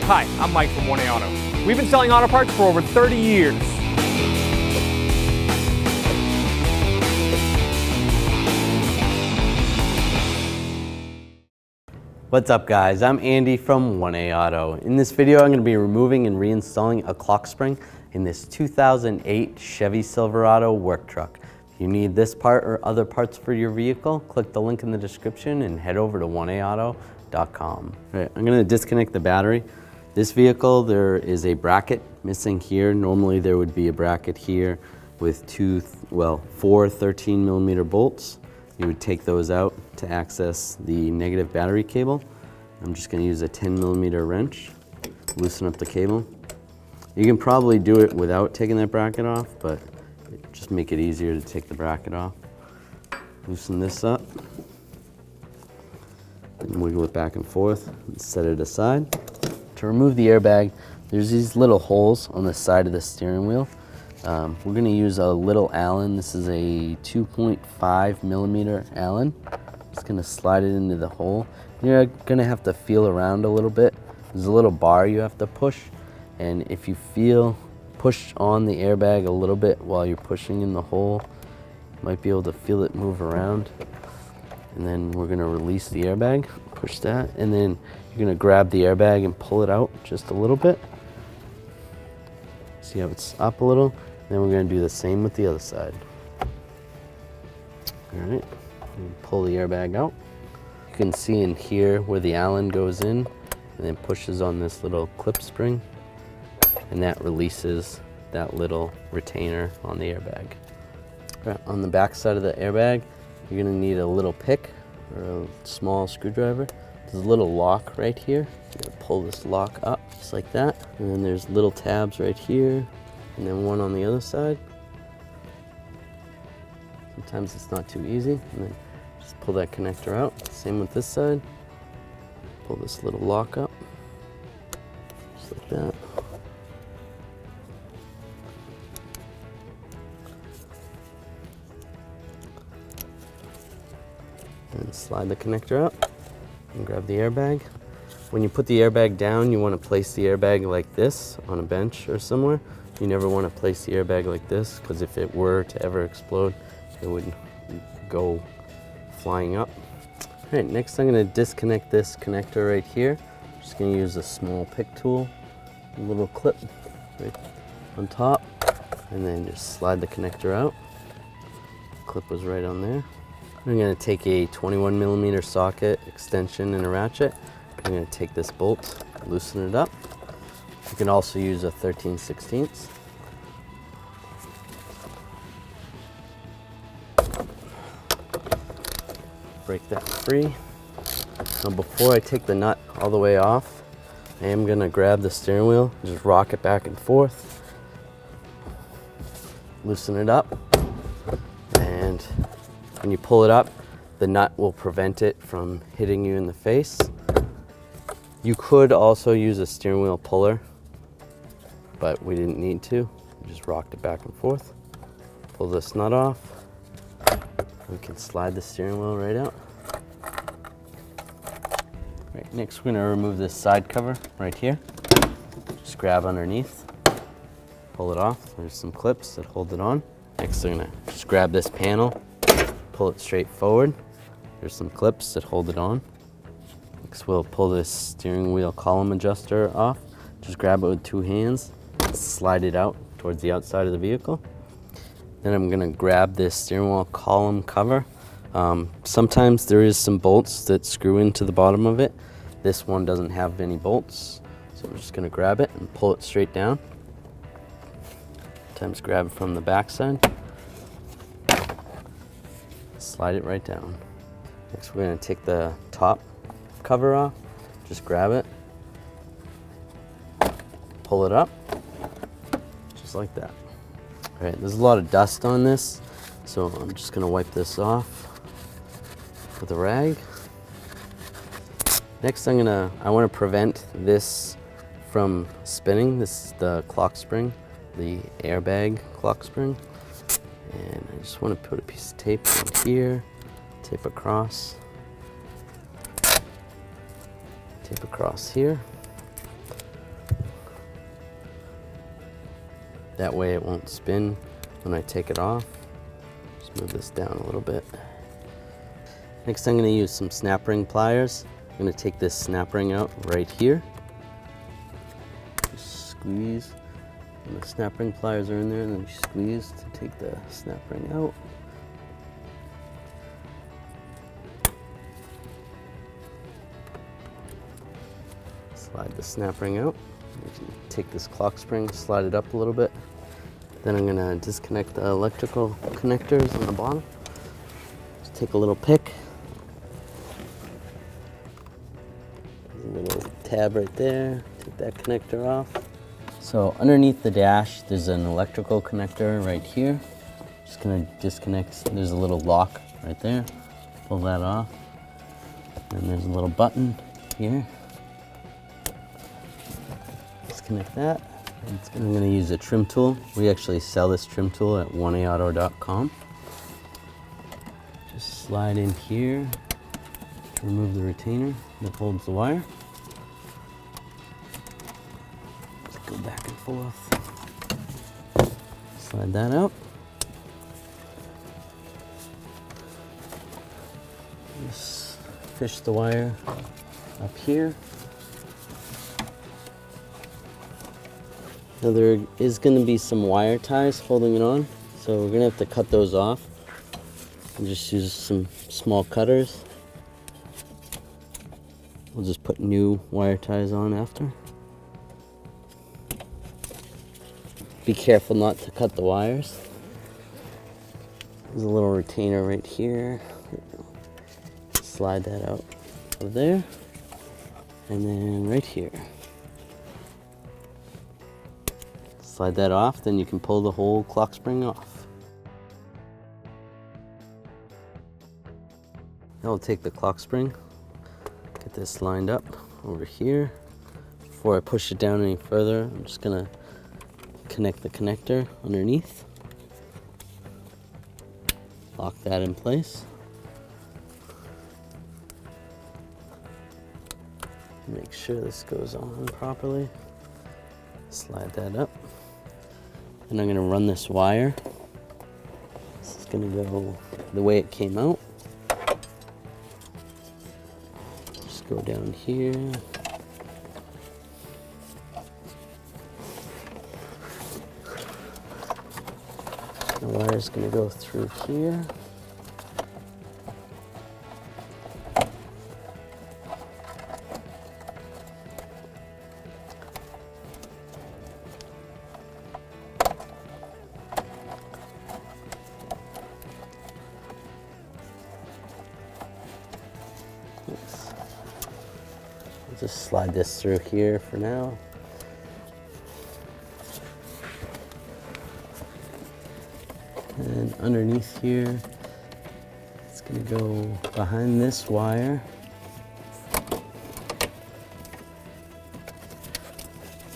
Hi, I'm Mike from 1A Auto. We've been selling auto parts for over 30 years. What's up guys, I'm Andy from 1A Auto. In this video I'm going to be removing and reinstalling a clock spring in this 2008 Chevy Silverado work truck. If you need this part or other parts for your vehicle, click the link in the description and head over to 1aauto.com. Alright, I'm going to disconnect the battery. This vehicle, there is a bracket missing here. Normally there would be a bracket here with four 13mm bolts. You would take those out to access the negative battery cable. I'm just going to use a 10mm wrench, loosen up the cable. You can probably do it without taking that bracket off, but just make it easier to take the bracket off. Loosen this up, and wiggle it back and forth, and set it aside. To remove the airbag, there's these little holes on the side of the steering wheel. We're going to use a little Allen. This is a 2.5mm Allen. Just going to slide it into the hole. You're going to have to feel around a little bit. There's a little bar you have to push, and if you push on the airbag a little bit while you're pushing in the hole, you might be able to feel it move around. And then we're going to release the airbag, push that, and then you're going to grab the airbag and pull it out just a little bit. See how it's up a little? Then we're going to do the same with the other side. All right, pull the airbag out. You can see in here where the Allen goes in and then pushes on this little clip spring, and that releases that little retainer on the airbag. All right, on the back side of the airbag, you're going to need a little pick or a small screwdriver. There's a little lock right here. You're going to pull this lock up just like that, and then there's little tabs right here, and then one on the other side. Sometimes it's not too easy, and then just pull that connector out. Same with this side. Pull this little lock up, just like that. And slide the connector out and grab the airbag. When you put the airbag down, you want to place the airbag like this on a bench or somewhere. You never want to place the airbag like this, because if it were to ever explode, it would go flying up. All right, next I'm going to disconnect this connector right here. I'm just going to use a small pick tool, a little clip right on top, and then just slide the connector out. The clip was right on there. I'm going to take a 21mm socket extension and a ratchet. I'm going to take this bolt, loosen it up. You can also use a 13/16. Break that free. Now before I take the nut all the way off, I am going to grab the steering wheel, just rock it back and forth, loosen it up, and when you pull it up, the nut will prevent it from hitting you in the face. You could also use a steering wheel puller, but we didn't need to. We just rocked it back and forth. Pull this nut off. We can slide the steering wheel right out. Right, next we're going to remove this side cover right here. Just grab underneath, pull it off. There's some clips that hold it on. Next I'm going to just grab this panel, pull it straight forward. There's some clips that hold it on. Next we'll pull this steering wheel column adjuster off. Just grab it with two hands, slide it out towards the outside of the vehicle. Then I'm going to grab this steering wheel column cover. Sometimes there is some bolts that screw into the bottom of it. This one doesn't have any bolts, so I'm just going to grab it and pull it straight down. Sometimes grab it from the back side. Slide it right down. Next we're going to take the top cover off. Just grab it, pull it up, just like that. All right, there's a lot of dust on this, so I'm just going to wipe this off with a rag. Next I want to prevent this from spinning. This is the clock spring, the airbag clock spring. And I just want to put a piece of tape on here, tape across here. That way it won't spin when I take it off. Just move this down a little bit. Next I'm going to use some snap ring pliers. I'm going to take this snap ring out right here. Just squeeze. And the snap ring pliers are in there, and then you squeeze to take the snap ring out. Slide the snap ring out. You can take this clock spring, slide it up a little bit. Then I'm gonna disconnect the electrical connectors on the bottom. Just take a little pick. There's a little tab right there. Take that connector off. So underneath the dash, there's an electrical connector right here. Just gonna disconnect, there's a little lock right there. Pull that off. And there's a little button here. Disconnect that. I'm going to use a trim tool. We actually sell this trim tool at oneauto.com. Just slide in here to remove the retainer that holds the wire. Just go back and forth. Slide that out. Just fish the wire up here. Now there is going to be some wire ties holding it on, so we're going to have to cut those off. And just use some small cutters. We'll just put new wire ties on after. Be careful not to cut the wires. There's a little retainer right here. Slide that out of there. And then right here. Slide that off, then you can pull the whole clock spring off. Now we'll take the clock spring, get this lined up over here. Before I push it down any further, I'm just gonna connect the connector underneath. Lock that in place. Make sure this goes on properly. Slide that up. And I'm going to run this wire. This is going to go the way it came out. Just go down here. The wire is going to go through here. I'll just slide this through here for now. And underneath here, it's going to go behind this wire.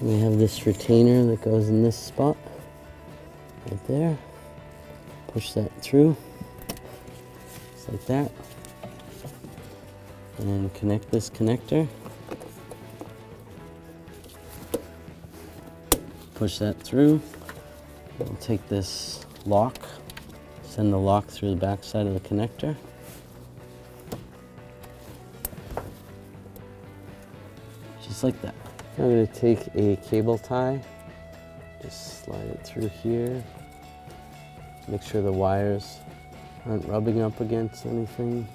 And we have this retainer that goes in this spot, right there. Push that through, just like that. And connect this connector. Push that through. We'll take this lock, send the lock through the back side of the connector. Just like that. I'm going to take a cable tie, just slide it through here. Make sure the wires aren't rubbing up against anything.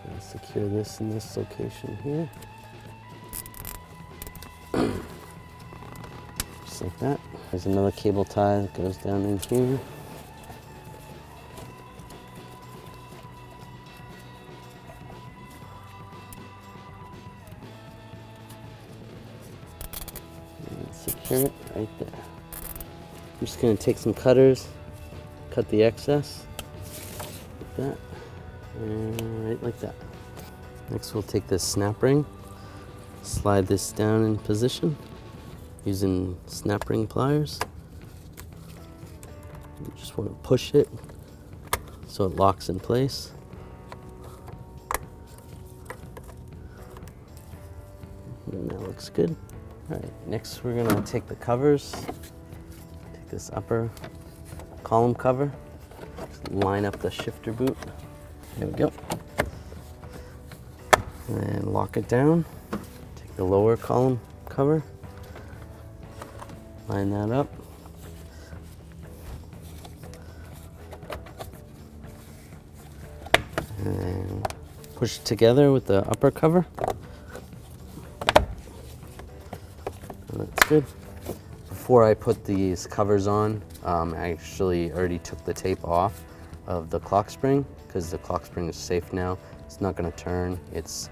And secure this in this location here. Just like that. There's another cable tie that goes down in here. And secure it right there. I'm just going to take some cutters, cut the excess, like that, and right like that. Next we'll take this snap ring, slide this down in position using snap ring pliers. You just want to push it so it locks in place. And that looks good. All right, next we're gonna take the covers, take this upper column cover, just line up the shifter boot. There we go. And then lock it down. Take the lower column cover, line that up. And then push it together with the upper cover. That's good. Before I put these covers on, I actually already took the tape off of the clock spring because the clock spring is safe now. It's not going to turn. It's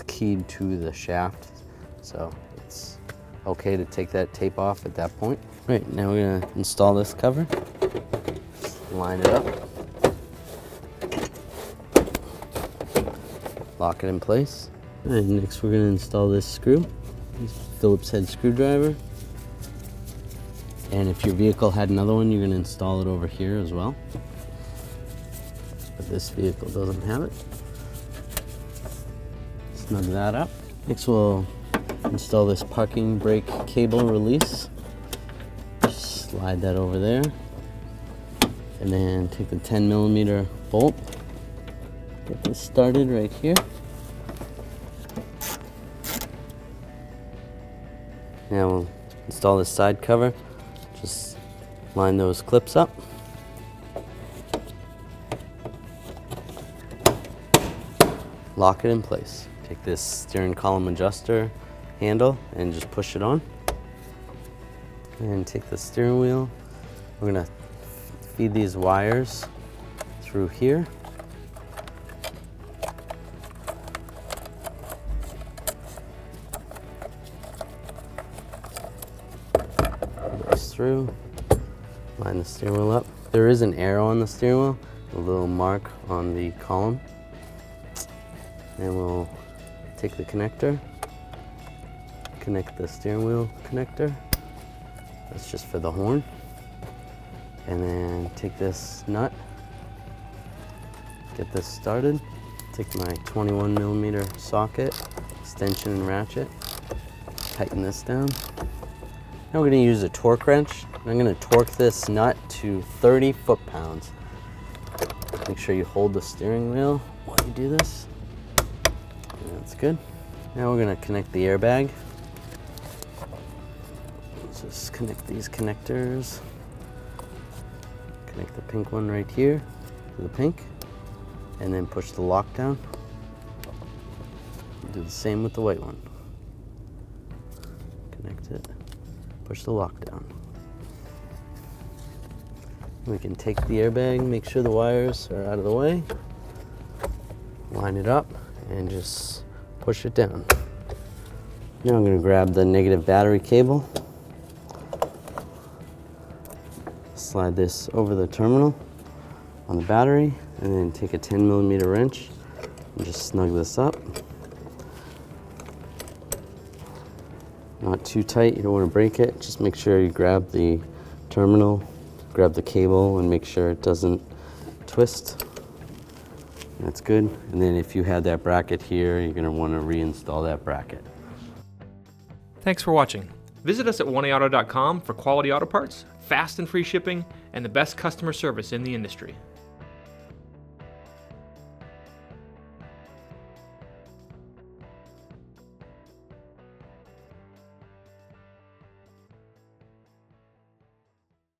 keyed to the shaft, so it's okay to take that tape off at that point. All right, now we're going to install this cover. Just line it up. Lock it in place. And next we're going to install this screw. Phillips head screwdriver. And if your vehicle had another one, you're going to install it over here as well. But this vehicle doesn't have it. Snug that up. Next we'll install this parking brake cable release. Just slide that over there. And then take the 10mm bolt. Get this started right here. Now we'll install this side cover. Just line those clips up. Lock it in place. Take this steering column adjuster handle and just push it on. And take the steering wheel. We're gonna feed these wires through here. Through, line the steering wheel up. There is an arrow on the steering wheel, a little mark on the column. And we'll take the connector, connect the steering wheel connector. That's just for the horn. And then take this nut, get this started. Take my 21mm socket, extension and ratchet, tighten this down. Now we're going to use a torque wrench. I'm going to torque this nut to 30 foot-pounds. Make sure you hold the steering wheel while you do this. That's good. Now we're going to connect the airbag. Let's just connect these connectors. Connect the pink one right here to the pink, and then push the lock down. Do the same with the white one. Connect it. Push the lock down. We can take the airbag, make sure the wires are out of the way, line it up, and just push it down. Now I'm going to grab the negative battery cable, slide this over the terminal on the battery, and then take a 10mm wrench and just snug this up. Not too tight, you don't want to break it. Just make sure you grab the terminal, grab the cable, and make sure it doesn't twist. That's good. And then if you had that bracket here, you're going to want to reinstall that bracket. Thanks for watching. Visit us at oneauto.com for quality auto parts, fast and free shipping, and the best customer service in the industry.